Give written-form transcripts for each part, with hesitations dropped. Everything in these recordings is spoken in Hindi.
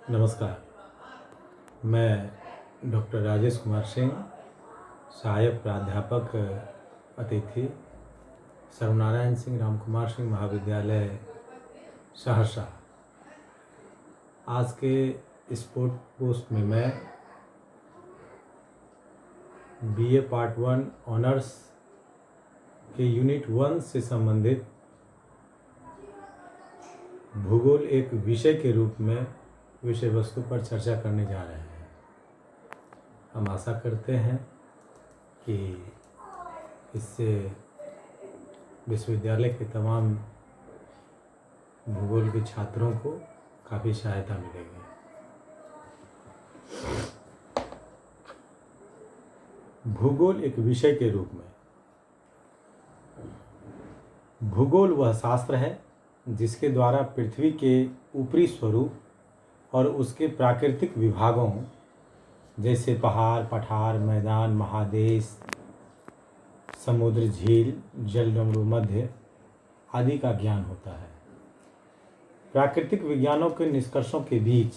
नमस्कार। मैं डॉक्टर राजेश कुमार सिंह, सहायक प्राध्यापक अतिथि, सर्वनारायण सिंह राम कुमार सिंह महाविद्यालय सहरसा। आज के इस पोस्ट में मैं BA पार्ट 1 ऑनर्स के यूनिट 1 से संबंधित भूगोल एक विषय के रूप में विषय वस्तु पर चर्चा करने जा रहे हैं। हम आशा करते हैं कि इससे विश्वविद्यालय के तमाम भूगोल के छात्रों को काफ़ी सहायता मिलेगी। भूगोल एक विषय के रूप में। भूगोल वह शास्त्र है जिसके द्वारा पृथ्वी के ऊपरी स्वरूप और उसके प्राकृतिक विभागों जैसे पहाड़, पठार, मैदान, महादेश, समुद्र, झील, जलडमरू, मध्य आदि का ज्ञान होता है। प्राकृतिक विज्ञानों के निष्कर्षों के बीच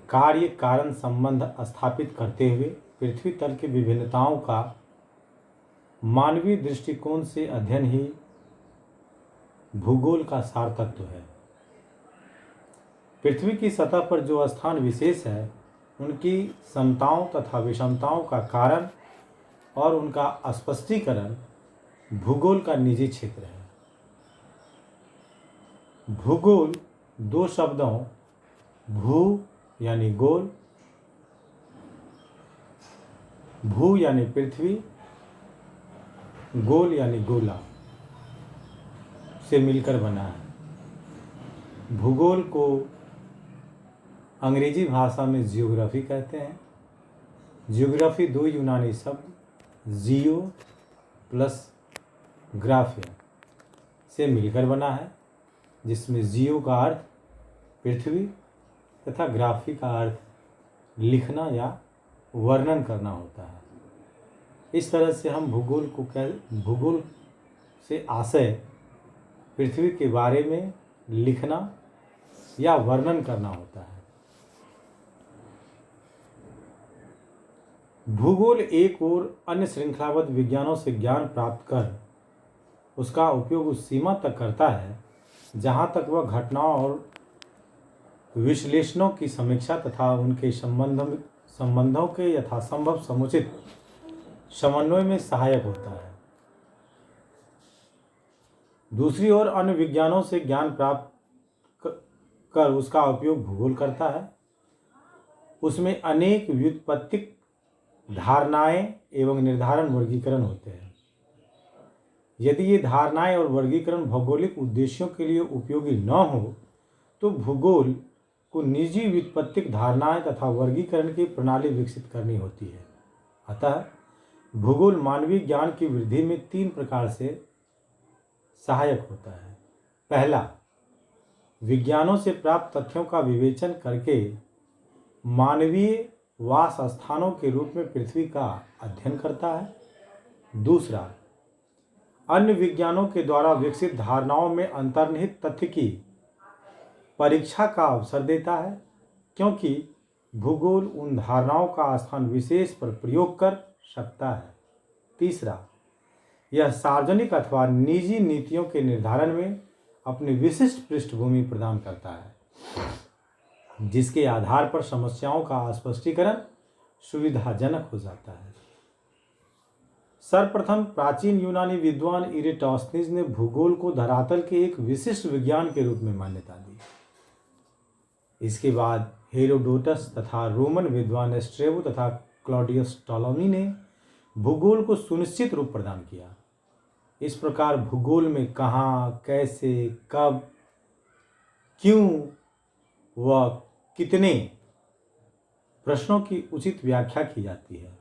कार्य कारण संबंध स्थापित करते हुए पृथ्वी तल की विभिन्नताओं का मानवीय दृष्टिकोण से अध्ययन ही भूगोल का सार तत्व है। पृथ्वी की सतह पर जो स्थान विशेष है उनकी समताओं तथा विषमताओं का कारण और उनका स्पष्टीकरण भूगोल का निजी क्षेत्र है। भूगोल दो शब्दों भू यानी गोल, भू यानी पृथ्वी, गोल यानी गोला से मिलकर बना है। भूगोल को अंग्रेजी भाषा में जियोग्राफी कहते हैं। जियोग्राफी दो यूनानी शब्द जियो प्लस ग्राफिया से मिलकर बना है, जिसमें जियो का अर्थ पृथ्वी तथा ग्राफी का अर्थ लिखना या वर्णन करना होता है। इस तरह से हम भूगोल से आशय पृथ्वी के बारे में लिखना या वर्णन करना होता है। भूगोल एक और अन्य श्रृंखलाबद्ध विज्ञानों से ज्ञान प्राप्त कर उसका उपयोग उस सीमा तक करता है जहाँ तक वह घटनाओं और विश्लेषणों की समीक्षा तथा उनके संबंधों के यथासंभव समुचित समन्वय में सहायक होता है। दूसरी ओर अन्य विज्ञानों से ज्ञान प्राप्त कर उसका उपयोग भूगोल करता है। उसमें अनेक व्युत्पत्तिक धारणाएं एवं निर्धारण वर्गीकरण होते हैं। यदि ये धारणाएं और वर्गीकरण भौगोलिक उद्देश्यों के लिए उपयोगी न हो तो भूगोल को निजी व्युत्पत्तिक धारणाएं तथा वर्गीकरण की प्रणाली विकसित करनी होती है। अतः भूगोल मानवीय ज्ञान की वृद्धि में 3 प्रकार से सहायक होता है। पहला, विज्ञानों से प्राप्त तथ्यों का विवेचन करके मानवीय वास स्थानों के रूप में पृथ्वी का अध्ययन करता है। दूसरा, अन्य विज्ञानों के द्वारा विकसित धारणाओं में अंतर्निहित तथ्य की परीक्षा का अवसर देता है, क्योंकि भूगोल उन धारणाओं का स्थान विशेष पर प्रयोग कर सकता है। तीसरा, यह सार्वजनिक अथवा निजी नीतियों के निर्धारण में अपनी विशिष्ट पृष्ठभूमि प्रदान करता है, जिसके आधार पर समस्याओं का स्पष्टीकरण सुविधाजनक हो जाता है। सर्वप्रथम प्राचीन यूनानी विद्वान इरेटोस्थनीज ने भूगोल को धरातल के एक विशिष्ट विज्ञान के रूप में मान्यता दी। इसके बाद हेरोडोटस तथा रोमन विद्वान स्ट्रेबो तथा क्लॉडियस टॉलेमी ने भूगोल को सुनिश्चित रूप प्रदान किया। इस प्रकार भूगोल में कहाँ, कैसे, कब, क्यों व कितने प्रश्नों की उचित व्याख्या की जाती है।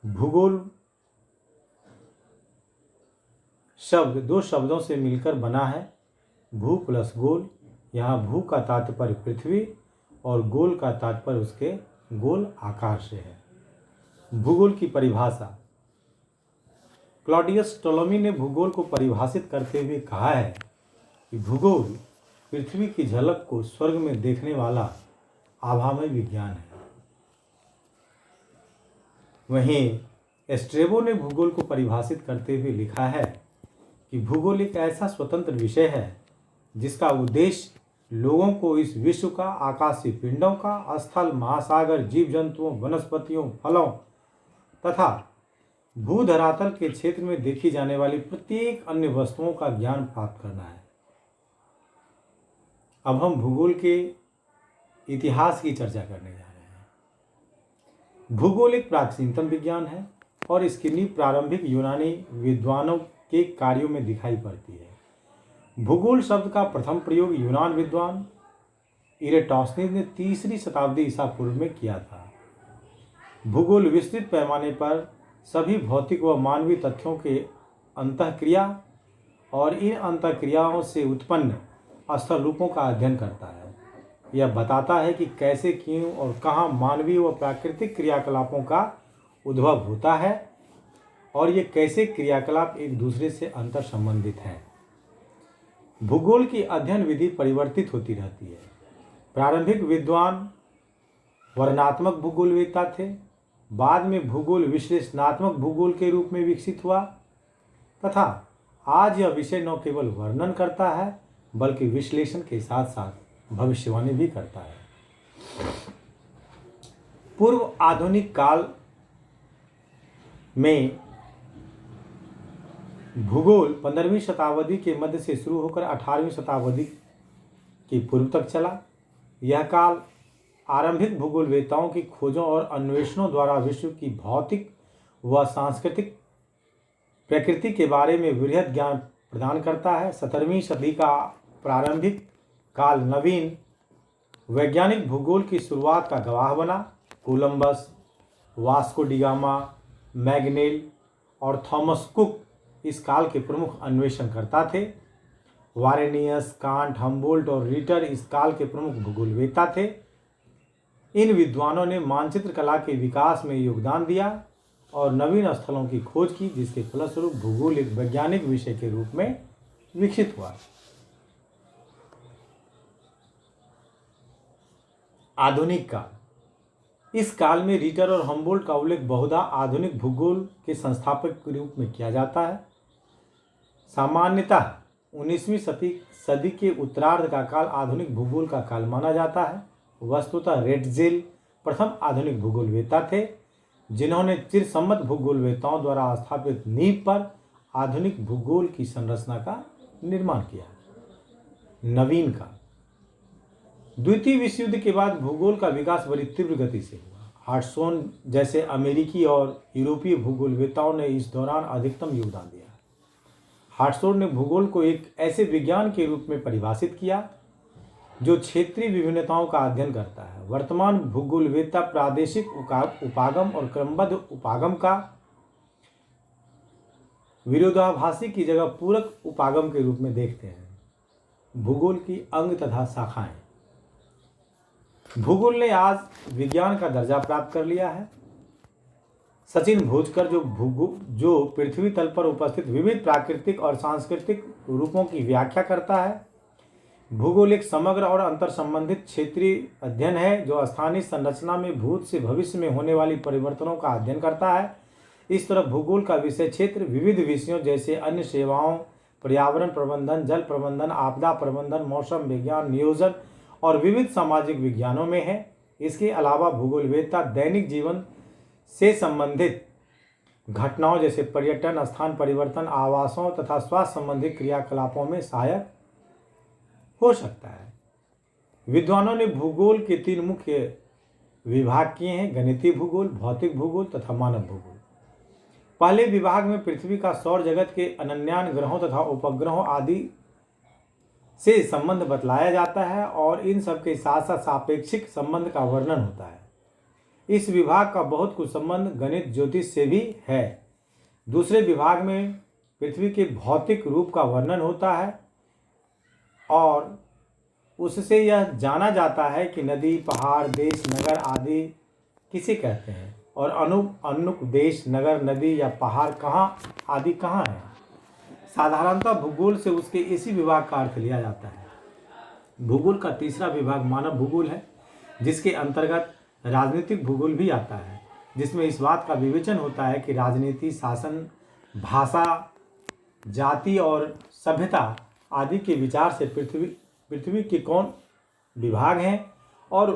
भूगोल शब्द 2 शब्दों से मिलकर बना है, भू प्लस गोल। यहाँ भू का तात्पर्य पृथ्वी और गोल का तात्पर्य उसके गोल आकार से है। भूगोल की परिभाषा। क्लॉडियस टॉलेमी ने भूगोल को परिभाषित करते हुए कहा है कि भूगोल पृथ्वी की झलक को स्वर्ग में देखने वाला आभामय विज्ञान है। वहीं एस्ट्रेबो ने भूगोल को परिभाषित करते हुए लिखा है कि भूगोल एक ऐसा स्वतंत्र विषय है जिसका उद्देश्य लोगों को इस विश्व का, आकाशीय पिंडों का, स्थल, महासागर, जीव जंतुओं, वनस्पतियों, फलों तथा भूधरातल के क्षेत्र में देखी जाने वाली प्रत्येक अन्य वस्तुओं का ज्ञान प्राप्त करना है। अब हम भूगोल के इतिहास की चर्चा करने जा रहे हैं। भूगोल एक प्राचीनतम विज्ञान है और इसकी नींव प्रारंभिक यूनानी विद्वानों के कार्यों में दिखाई पड़ती है। भूगोल शब्द का प्रथम प्रयोग यूनान विद्वान इरेटोस्थनीज ने 3री शताब्दी ईसा पूर्व में किया था। भूगोल विस्तृत पैमाने पर सभी भौतिक व मानवीय तथ्यों के अंतःक्रिया और इन अंतःक्रियाओं से उत्पन्न स्थल रूपों का अध्ययन करता है। यह बताता है कि कैसे, क्यों और कहाँ मानवीय व प्राकृतिक क्रियाकलापों का उद्भव होता है और ये कैसे क्रियाकलाप एक दूसरे से अंतर संबंधित हैं। भूगोल की अध्ययन विधि परिवर्तित होती रहती है। प्रारंभिक विद्वान वर्णनात्मक भूगोलवेत्ता थे। बाद में भूगोल विश्लेषणात्मक भूगोल के रूप में विकसित हुआ तथा आज यह विषय न केवल वर्णन करता है बल्कि विश्लेषण के साथ साथ भविष्यवाणी भी करता है। पूर्व आधुनिक काल में भूगोल 15वीं शताब्दी के मध्य से शुरू होकर 18वीं शताब्दी के पूर्व तक चला। यह काल आरंभिक भूगोलवेत्ताओं की खोजों और अन्वेषणों द्वारा विश्व की भौतिक व सांस्कृतिक प्रकृति के बारे में वृहद ज्ञान प्रदान करता है। 17वीं सदी का प्रारंभिक काल नवीन वैज्ञानिक भूगोल की शुरुआत का गवाह बना। कोलंबस, वास्को डी गामा, मैगनेल और थॉमस कुक इस काल के प्रमुख अन्वेषणकर्ता थे। वारेनियस, कांट, हम्बोल्ट और रीटर इस काल के प्रमुख भूगोलवेत्ता थे। इन विद्वानों ने मानचित्र कला के विकास में योगदान दिया और नवीन स्थलों की खोज की, जिसके फलस्वरूप भूगोल एक वैज्ञानिक विषय के रूप में विकसित हुआ। आधुनिक काल। इस काल में रीटर और हम्बोल्ट का उल्लेख बहुधा आधुनिक भूगोल के संस्थापक के रूप में किया जाता है। सामान्यतः 19वीं सदी के उत्तरार्ध का काल आधुनिक भूगोल का काल माना जाता है। वस्तुतः रेटजेल प्रथम आधुनिक भूगोलवेत्ता थे जिन्होंने चिरसम्मत भूगोलवेत्ताओं द्वारा स्थापित नींव पर आधुनिक भूगोल की संरचना का निर्माण किया। नवीन काल। द्वितीय विश्व युद्ध के बाद भूगोल का विकास बड़ी तीव्र गति से हुआ। हार्टसोन जैसे अमेरिकी और यूरोपीय भूगोलवेत्ताओं ने इस दौरान अधिकतम योगदान दिया। हार्टसोन ने भूगोल को एक ऐसे विज्ञान के रूप में परिभाषित किया जो क्षेत्रीय विभिन्नताओं का अध्ययन करता है। वर्तमान भूगोलवेत्ता प्रादेशिक उपागम और क्रमबद्ध उपागम का विरोधाभासी की जगह पूरक उपागम के रूप में देखते हैं। भूगोल की अंग तथा शाखाएं। भूगोल ने आज विज्ञान का दर्जा प्राप्त कर लिया है। सचिन भोजकर जो पृथ्वी तल पर उपस्थित विविध प्राकृतिक और सांस्कृतिक रूपों की व्याख्या करता है। भूगोल एक समग्र और अंतर संबंधित क्षेत्रीय अध्ययन है जो स्थानीय संरचना में भूत से भविष्य में होने वाली परिवर्तनों का अध्ययन करता है। इस तरह भूगोल का विषय क्षेत्र विविध विषयों जैसे अन्य सेवाओं, पर्यावरण प्रबंधन, जल प्रबंधन, आपदा प्रबंधन, मौसम विज्ञान, नियोजन और विविध सामाजिक विज्ञानों में है। इसके अलावा भूगोलवेत्ता दैनिक जीवन से संबंधित घटनाओं जैसे पर्यटन, स्थान परिवर्तन, आवासों तथा स्वास्थ्य संबंधी क्रियाकलापों में सहायक हो सकता है। विद्वानों ने भूगोल के 3 मुख्य विभाग किए हैं: गणितीय भूगोल, भौतिक भूगोल तथा मानव भूगोल। पहले विभाग में पृथ्वी का सौर जगत के अनन्यान ग्रहों तथा उपग्रहों आदि से संबंध बतलाया जाता है और इन सब के साथ साथ सापेक्षिक संबंध का वर्णन होता है। इस विभाग का बहुत कुछ संबंध गणित, ज्योतिष से भी है। दूसरे विभाग में पृथ्वी के भौतिक रूप का वर्णन होता है और उससे यह जाना जाता है कि नदी, पहाड़, देश, नगर आदि किसे कहते हैं और अनुक देश, नगर, नदी या पहाड़ कहाँ आदि कहाँ है। साधारणतः भूगोल से उसके इसी विभाग का अर्थ लिया जाता है। भूगोल का तीसरा विभाग मानव भूगोल है, जिसके अंतर्गत राजनीतिक भूगोल भी आता है, जिसमें इस बात का विवेचन होता है कि राजनीति, शासन, भाषा, जाति और सभ्यता आदि के विचार से पृथ्वी के कौन विभाग हैं और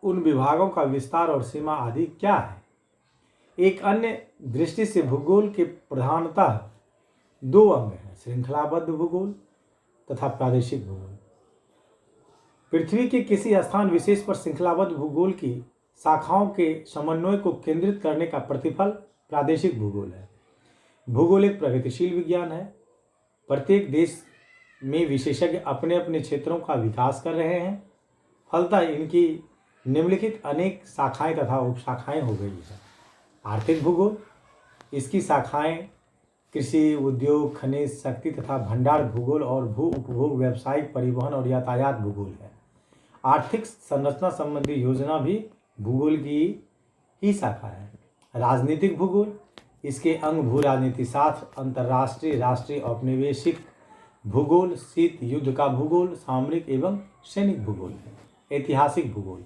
उन विभागों का विस्तार और सीमा आदि क्या है। एक अन्य दृष्टि से भूगोल के प्रधानतः दो अंग हैं, श्रृंखलाबद्ध भूगोल तथा प्रादेशिक भूगोल। पृथ्वी के किसी स्थान विशेष पर श्रृंखलाबद्ध भूगोल की शाखाओं के समन्वय को केंद्रित करने का प्रतिफल प्रादेशिक भूगोल है। भूगोल एक प्रगतिशील विज्ञान है। प्रत्येक देश में विशेषज्ञ अपने अपने क्षेत्रों का विकास कर रहे हैं। फलतः इनकी निम्नलिखित अनेक शाखाएं तथा उपशाखाएं हो गई हैं। आर्थिक भूगोल, इसकी शाखाएं कृषि, उद्योग, खनिज, शक्ति तथा भंडार भूगोल और भू उपभोग, व्यावसायिक, परिवहन और यातायात भूगोल है। आर्थिक संरचना संबंधी योजना भी भूगोल की ही शाखा है। राजनीतिक भूगोल, इसके अंग भू राजनीति शास्त्र, अंतर्राष्ट्रीय, राष्ट्रीय, औपनिवेशिक भूगोल, शीत युद्ध का भूगोल, सामरिक एवं सैनिक भूगोल है। ऐतिहासिक भूगोल,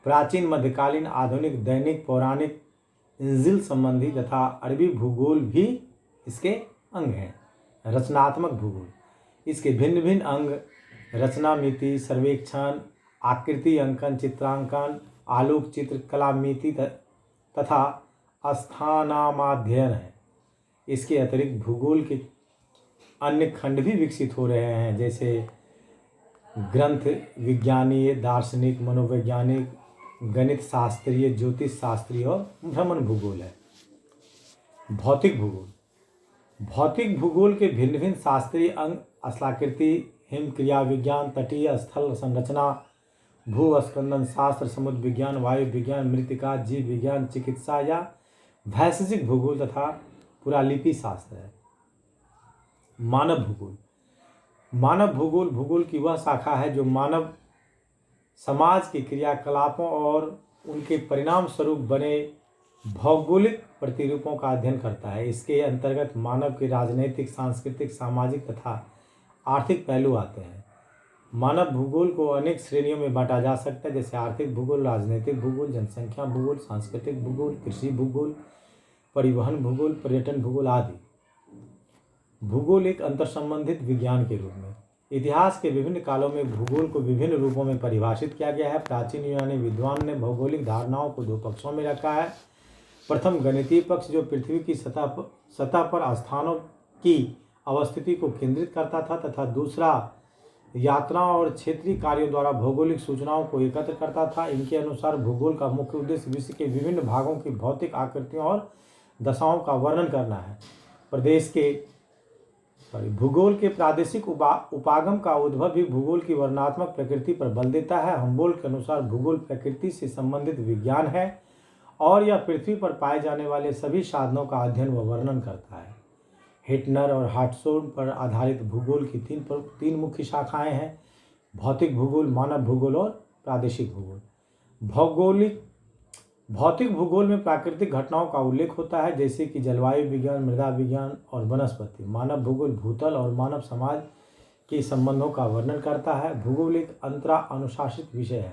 प्राचीन, मध्यकालीन, आधुनिक, दैनिक, पौराणिक, इंजिल संबंधी तथा अरबी भूगोल भी इसके अंग हैं। रचनात्मक भूगोल, इसके भिन्न भिन्न अंग रचना, मिति, सर्वेक्षण, आकृति अंकन, चित्रांकन, आलोक चित्र, कला, मिति तथा स्थानामाध्ययन है। इसके अतिरिक्त भूगोल के अन्य खंड भी विकसित हो रहे हैं, जैसे ग्रंथ विज्ञानीय, दार्शनिक, मनोवैज्ञानिक, गणित शास्त्रीय, ज्योतिष शास्त्रीय और भ्रमण भूगोल है। भौतिक भूगोल, भौतिक भूगोल के भिन्न भिन्न शास्त्रीय अंग स्थलाकृति, हिम क्रिया विज्ञान, तटीय स्थल संरचना, भूस्पंदन शास्त्र, समुद्र विज्ञान, वायु विज्ञान, मृत्तिका, जीव विज्ञान, चिकित्सा या वैशेषिक भूगोल तथा पुरालिपि शास्त्र है। मानव भूगोल, मानव भूगोल भूगोल की वह शाखा है जो मानव समाज के क्रियाकलापों और उनके परिणाम स्वरूप बने भौगोलिक प्रतिरूपों का अध्ययन करता है। इसके अंतर्गत मानव के राजनीतिक, सांस्कृतिक, सामाजिक तथा आर्थिक पहलू आते हैं। मानव भूगोल को अनेक श्रेणियों में बांटा जा सकता है, जैसे आर्थिक भूगोल, राजनीतिक भूगोल, जनसंख्या भूगोल, सांस्कृतिक भूगोल, कृषि भूगोल, परिवहन भूगोल, पर्यटन भूगोल आदि। भूगोल एक अंतर्संबंधित विज्ञान के रूप में इतिहास के विभिन्न कालों में भूगोल को विभिन्न रूपों में परिभाषित किया गया है। प्राचीन यूनानी विद्वान ने भौगोलिक धारणाओं को दो पक्षों में रखा है। प्रथम गणितीय पक्ष, जो पृथ्वी की सतह पर स्थानों की अवस्थिति को केंद्रित करता था, तथा दूसरा यात्राओं और क्षेत्रीय कार्यों द्वारा भौगोलिक सूचनाओं को एकत्र करता था। इनके अनुसार भूगोल का मुख्य उद्देश्य विश्व के विभिन्न भागों की भौतिक आकृतियों और दशाओं का वर्णन करना है। भूगोल के प्रादेशिक उपागम का उद्भव भी भूगोल की वर्णनात्मक प्रकृति पर बल देता है। हम्बोल्ट के अनुसार भूगोल प्रकृति से संबंधित विज्ञान है और यह पृथ्वी पर पाए जाने वाले सभी साधनों का अध्ययन व वर्णन करता है। हिटनर और हाटसोन पर आधारित भूगोल की तीन मुख्य शाखाएं हैं: भौतिक भूगोल, मानव भूगोल और प्रादेशिक भूगोल। भौतिक भूगोल में प्राकृतिक घटनाओं का उल्लेख होता है, जैसे कि जलवायु विज्ञान, मृदा विज्ञान और वनस्पति। मानव भूगोल भूतल और मानव समाज के संबंधों का वर्णन करता है। भूगोल एक अनुशासित विषय है।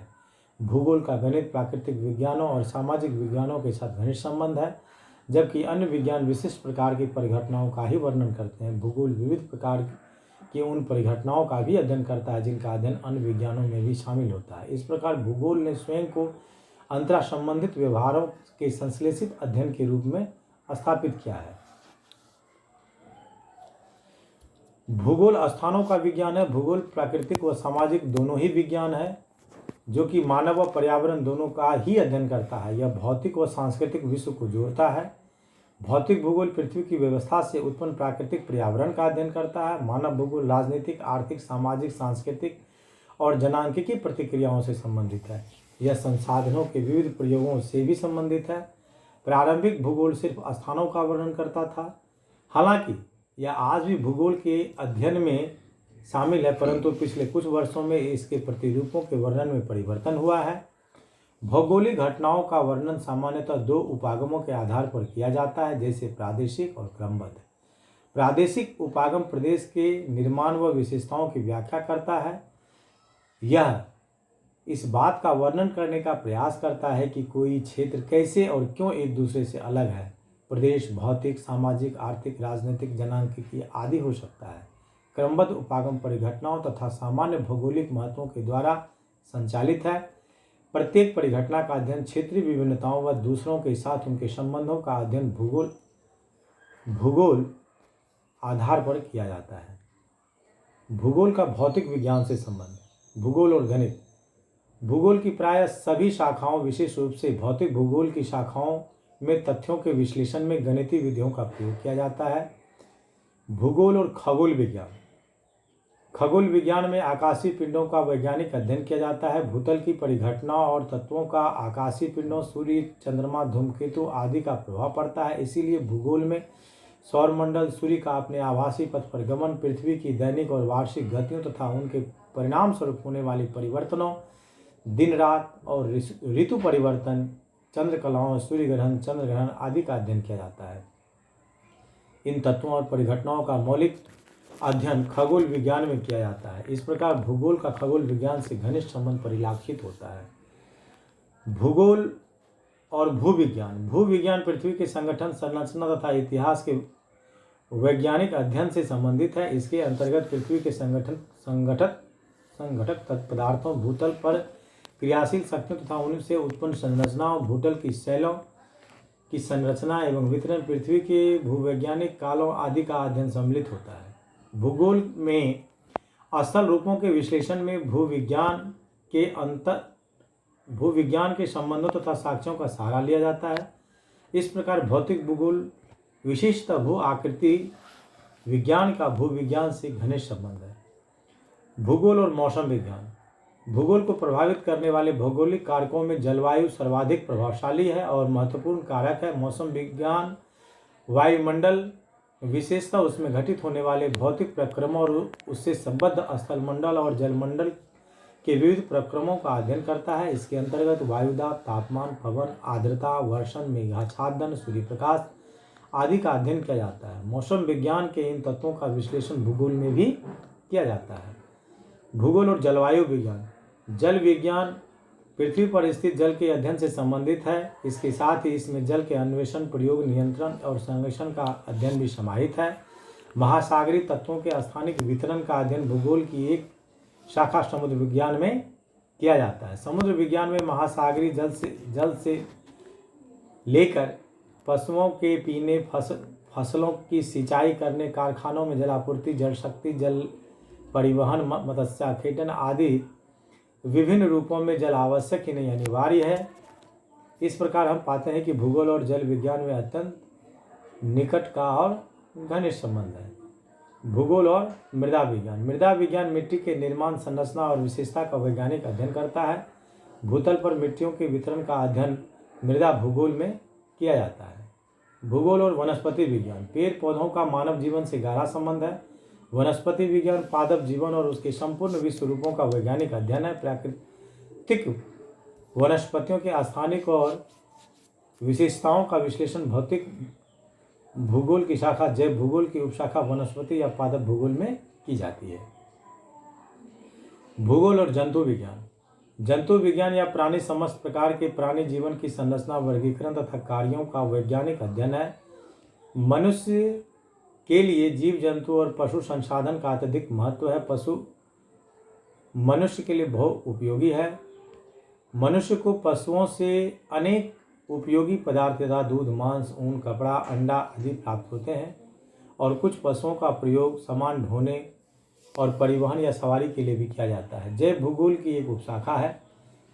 भूगोल का गणित, प्राकृतिक विज्ञानों और सामाजिक विज्ञानों के साथ घनिष्ठ संबंध है, जबकि अन्य विज्ञान विशिष्ट प्रकार की परिघटनाओं का ही वर्णन करते हैं। भूगोल विविध प्रकार की उन परिघटनाओं का भी अध्ययन करता है जिनका अध्ययन अन्य विज्ञानों में भी शामिल होता है। इस प्रकार भूगोल ने स्वयं को अंतरा संबंधित व्यवहारों के संश्लेषित अध्ययन के रूप में स्थापित किया है। भूगोल स्थानों का विज्ञान है। भूगोल प्राकृतिक व सामाजिक दोनों ही विज्ञान है, जो कि मानव व पर्यावरण दोनों का ही अध्ययन करता है। यह भौतिक व सांस्कृतिक विश्व को जोड़ता है। भौतिक भूगोल पृथ्वी की व्यवस्था से उत्पन्न प्राकृतिक पर्यावरण का अध्ययन करता है। मानव भूगोल राजनीतिक, आर्थिक, सामाजिक, सांस्कृतिक और जनांकिकी प्रतिक्रियाओं से संबंधित है। यह संसाधनों के विविध प्रयोगों से भी संबंधित है। प्रारंभिक भूगोल सिर्फ स्थानों का वर्णन करता था। हालांकि यह आज भी भूगोल के अध्ययन में शामिल है, परंतु पिछले कुछ वर्षों में इसके प्रतिरूपों के वर्णन में परिवर्तन हुआ है। भौगोलिक घटनाओं का वर्णन सामान्यतः दो उपागमों के आधार पर किया जाता है, जैसे प्रादेशिक और क्रमबद्ध। प्रादेशिक उपागम प्रदेश के निर्माण व विशेषताओं की व्याख्या करता है। यह इस बात का वर्णन करने का प्रयास करता है कि कोई क्षेत्र कैसे और क्यों एक दूसरे से अलग है। प्रदेश भौतिक, सामाजिक, आर्थिक, राजनीतिक, जनांकिकीय आदि हो सकता है। क्रमबद्ध उपागम परिघटनाओं तथा सामान्य भौगोलिक महत्वों के द्वारा संचालित है। प्रत्येक परिघटना का अध्ययन क्षेत्रीय विभिन्नताओं व दूसरों के साथ उनके संबंधों का अध्ययन भूगोल आधार पर किया जाता है। भूगोल का भौतिक विज्ञान से संबंध। भूगोल और गणित। भूगोल की प्राय सभी शाखाओं, विशेष रूप से भौतिक भूगोल की शाखाओं में तथ्यों के विश्लेषण में गणितीय विधियों का प्रयोग किया जाता है। भूगोल और खगोल विज्ञान। खगोल विज्ञान में आकाशीय पिंडों का वैज्ञानिक अध्ययन किया जाता है। भूतल की परिघटनाओं और तत्वों का आकाशीय पिंडों, सूर्य, चंद्रमा, धूमकेतु आदि का प्रभाव पड़ता है। इसीलिए भूगोल में सौरमंडल, सूर्य का अपने आभासी पथ पर गमन, पृथ्वी की दैनिक और वार्षिक गतियों तथा उनके परिणाम स्वरूप होने वाले परिवर्तनों, दिन रात और ऋतु परिवर्तन, चंद्रकलाओं, सूर्य ग्रहण, चंद्र ग्रहण आदि का अध्ययन किया जाता है। इन तत्वों और परिघटनाओं का मौलिक अध्ययन खगोल विज्ञान में किया जाता है। इस प्रकार भूगोल का खगोल विज्ञान से घनिष्ठ संबंध परिलक्षित होता है। भूगोल और भूविज्ञान। भूविज्ञान पृथ्वी के संगठन, संरचना तथा इतिहास के वैज्ञानिक अध्ययन से संबंधित है। इसके अंतर्गत पृथ्वी के संगठक पदार्थों, भूतल पर क्रियाशील शक्तियों तथा उनसे उत्पन्न संरचनाओं, भूतल की शैलों की संरचना एवं वितरण, पृथ्वी के भूवैज्ञानिक कालों आदि का अध्ययन सम्मिलित होता है। भूगोल में अस्थल रूपों के विश्लेषण में भूविज्ञान के संबंधों तथा साक्ष्यों का सहारा लिया जाता है। इस प्रकार भौतिक भूगोल, विशेषतः भू आकृति विज्ञान का भूविज्ञान से घनिष्ठ संबंध है। भूगोल और मौसम विज्ञान। भूगोल को प्रभावित करने वाले भौगोलिक कारकों में जलवायु सर्वाधिक प्रभावशाली है और महत्वपूर्ण कारक है। मौसम विज्ञान वायुमंडल, विशेषतः उसमें घटित होने वाले भौतिक प्रक्रमों और उससे संबद्ध स्थलमंडल और जलमंडल के विविध प्रक्रमों का अध्ययन करता है। इसके अंतर्गत वायुदाब, तापमान, पवन, आर्द्रता, वर्षण, मेघाच्छादन, सूर्य प्रकाश आदि का अध्ययन किया जाता है। मौसम विज्ञान के इन तत्वों का विश्लेषण भूगोल में भी किया जाता है। भूगोल और जलवायु विज्ञान। जल विज्ञान पृथ्वी पर स्थित जल के अध्ययन से संबंधित है। इसके साथ ही इसमें जल के अन्वेषण, प्रयोग, नियंत्रण और संरक्षण का अध्ययन भी समाहित है। महासागरीय तत्वों के स्थानिक वितरण का अध्ययन भूगोल की एक शाखा समुद्र विज्ञान में किया जाता है। समुद्र विज्ञान में महासागरीय जल से लेकर पशुओं के पीने, फसलों की सिंचाई करने, कारखानों में जलापूर्ति, जल शक्ति, जल परिवहन, मत्स्याखेटन आदि विभिन्न रूपों में जल आवश्यक ही नहीं अनिवार्य है। इस प्रकार हम पाते हैं कि भूगोल और जल विज्ञान में अत्यंत निकट का और घनिष्ठ संबंध है। भूगोल और मृदा विज्ञान। मृदा विज्ञान मिट्टी के निर्माण, संरचना और विशेषता का वैज्ञानिक अध्ययन करता है। भूतल पर मिट्टियों के वितरण का अध्ययन मृदा भूगोल में किया जाता है। भूगोल और वनस्पति विज्ञान। पेड़ पौधों का मानव जीवन से गहरा संबंध है। वनस्पति विज्ञान पादप जीवन और उसके संपूर्ण विश्व रूपों का वैज्ञानिक अध्ययन है। प्राकृतिक वनस्पतियों के स्थानिक और विशेषताओं का विश्लेषण भौतिक भूगोल की शाखा, जैव भूगोल की उपशाखा वनस्पति या पादप भूगोल में की जाती है। भूगोल और जंतु विज्ञान। जंतु विज्ञान या प्राणी समस्त प्रकार के प्राणी जीवन की संरचना, वर्गीकरण तथा कार्यों का वैज्ञानिक अध्ययन है। मनुष्य के लिए जीव जंतु और पशु संसाधन का अत्यधिक महत्व है। पशु मनुष्य के लिए बहुत उपयोगी है। मनुष्य को पशुओं से अनेक उपयोगी पदार्थ तथा दूध, मांस, ऊन, कपड़ा, अंडा आदि प्राप्त होते हैं और कुछ पशुओं का प्रयोग सामान ढोने और परिवहन या सवारी के लिए भी किया जाता है। जैव भूगोल की एक उपशाखा है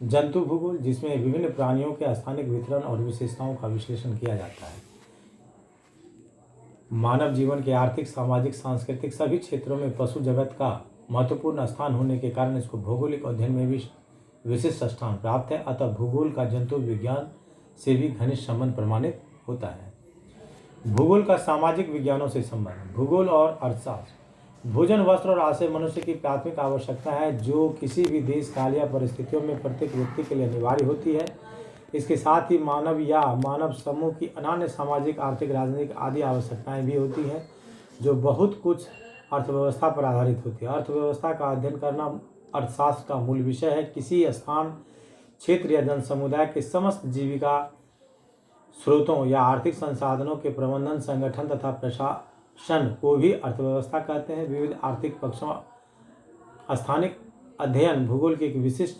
जंतु भूगोल, जिसमें विभिन्न प्राणियों के स्थानिक वितरण और विशेषताओं का विश्लेषण किया जाता है। मानव जीवन के आर्थिक, सामाजिक, सांस्कृतिक सभी क्षेत्रों में पशु जगत का महत्वपूर्ण स्थान होने के कारण इसको भौगोलिक अध्ययन में भी विशिष्ट स्थान प्राप्त है। अतः भूगोल का जंतु विज्ञान से भी घनिष्ठ संबंध प्रमाणित होता है। भूगोल का सामाजिक विज्ञानों से संबंध। भूगोल और अर्थशास्त्र। भोजन, वस्त्र और आश्रय मनुष्य की प्राथमिक आवश्यकता है, जो किसी भी देश, काल या परिस्थितियों में प्रत्येक व्यक्ति के लिए अनिवार्य होती है। इसके साथ ही मानव या मानव समूह की अन्य सामाजिक, आर्थिक, राजनीतिक आदि आवश्यकताएं भी होती हैं, जो बहुत कुछ अर्थव्यवस्था पर आधारित होती है। अर्थव्यवस्था का अध्ययन करना अर्थशास्त्र का मूल विषय है। किसी स्थान, क्षेत्र या जन समुदाय के समस्त जीविका स्रोतों या आर्थिक संसाधनों के प्रबंधन, संगठन तथा प्रशासन को भी अर्थव्यवस्था कहते हैं। विविध आर्थिक पक्षों स्थानिक अध्ययन भूगोल की एक विशिष्ट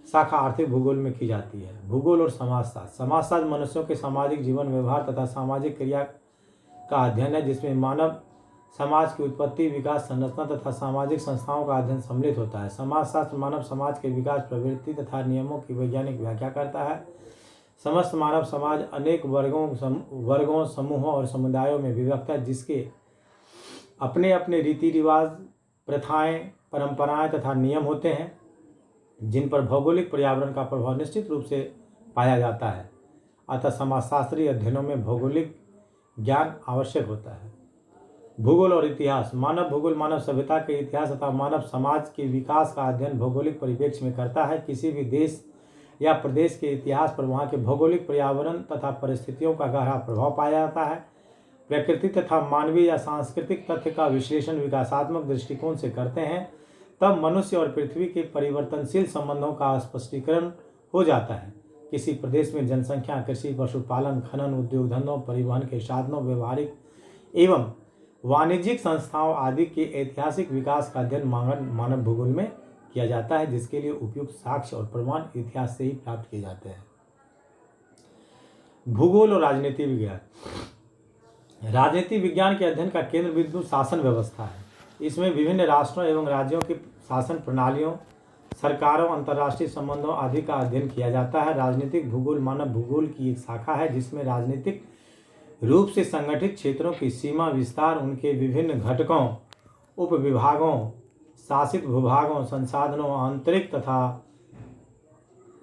शाखा आर्थिक भूगोल में की जाती है। भूगोल और समाजशास्त्र। समाजशास्त्र मनुष्यों के सामाजिक जीवन, व्यवहार तथा सामाजिक क्रिया का अध्ययन है, जिसमें मानव समाज की उत्पत्ति, विकास, संरचना तथा सामाजिक संस्थाओं का अध्ययन सम्मिलित होता है। समाजशास्त्र मानव समाज के विकास, प्रवृत्ति तथा नियमों की वैज्ञानिक व्याख्या करता है। समस्त मानव समाज अनेक वर्गों, समूहों और समुदायों में विभक्त है, जिसके अपने अपने रीति रिवाज, प्रथाएं, परंपराएं तथा नियम होते हैं, जिन पर भौगोलिक पर्यावरण का प्रभाव निश्चित रूप से पाया जाता है। अतः समाजशास्त्रीय अध्ययनों में भौगोलिक ज्ञान आवश्यक होता है। भूगोल और इतिहास। मानव भूगोल मानव सभ्यता के इतिहास तथा मानव समाज के विकास का अध्ययन भौगोलिक परिप्रेक्ष्य में करता है। किसी भी देश या प्रदेश के इतिहास पर वहाँ के भौगोलिक पर्यावरण तथा परिस्थितियों का गहरा प्रभाव पाया जाता है। प्रकृति तथा मानवीय या सांस्कृतिक तथ्य का विश्लेषण विकासात्मक दृष्टिकोण से करते हैं, तब मनुष्य और पृथ्वी के परिवर्तनशील संबंधों का स्पष्टीकरण हो जाता है। किसी प्रदेश में जनसंख्या, कृषि, पशुपालन, खनन, उद्योग धंधों, परिवहन के साधनों, व्यवहारिक एवं वाणिज्यिक संस्थाओं आदि के ऐतिहासिक विकास का अध्ययन मानव भूगोल में किया जाता है, जिसके लिए उपयुक्त साक्ष्य और प्रमाण इतिहास से ही प्राप्त किए जाते हैं। भूगोल और राजनीति विज्ञान। राजनीति विज्ञान के अध्ययन का केंद्र बिंदु शासन व्यवस्था है। इसमें विभिन्न राष्ट्रों एवं राज्यों की शासन प्रणालियों, सरकारों, अंतर्राष्ट्रीय संबंधों आदि का अध्ययन किया जाता है। राजनीतिक भूगोल मानव भूगोल की एक शाखा है, जिसमें राजनीतिक रूप से संगठित क्षेत्रों की सीमा, विस्तार, उनके विभिन्न घटकों, उपविभागों, शासित भूभागों, संसाधनों, आंतरिक तथा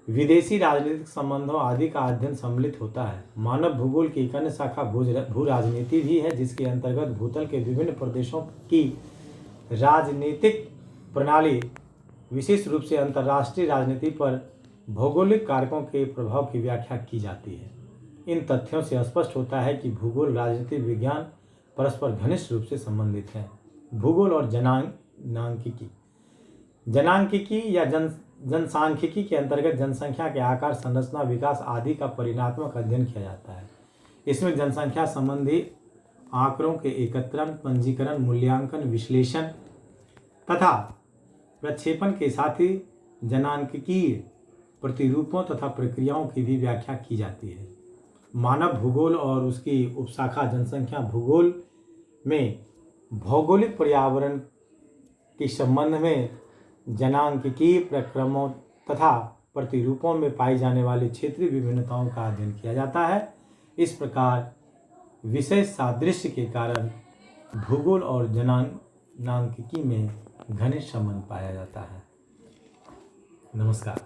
विदेशी राजनीतिक संबंधों आदि का अध्ययन सम्मिलित होता है। मानव भूगोल की एक अन्य शाखा भू राजनीति भी है, जिसके अंतर्गत भूतल के विभिन्न प्रदेशों की राजनीतिक प्रणाली, विशेष रूप से अंतर्राष्ट्रीय राजनीति पर भौगोलिक कारकों के प्रभाव की व्याख्या की जाती है। इन तथ्यों से स्पष्ट होता है कि भूगोल राजनीतिक विज्ञान परस्पर घनिष्ठ रूप से संबंधित हैं। भूगोल और जनांकिकी। जनांकिकी या जनसांख्यिकी के अंतर्गत जनसंख्या के आकार, संरचना, विकास आदि का परिणात्मक अध्ययन किया जाता है। इसमें जनसंख्या संबंधी आंकड़ों के एकत्रण, पंजीकरण, मूल्यांकन, विश्लेषण तथा प्रक्षेपण के साथ ही जनांकिकीय प्रतिरूपों तथा प्रक्रियाओं की भी व्याख्या की जाती है। मानव भूगोल और उसकी उपशाखा जनसंख्या भूगोल में भौगोलिक पर्यावरण के संबंध में जनांकिकीय प्रक्रमों तथा प्रतिरूपों में पाई जाने वाली क्षेत्रीय विभिन्नताओं का अध्ययन किया जाता है। इस प्रकार विषय सादृश्य के कारण भूगोल और जनांकिकी में घनिष्ठ संबंध पाया जाता है। नमस्कार।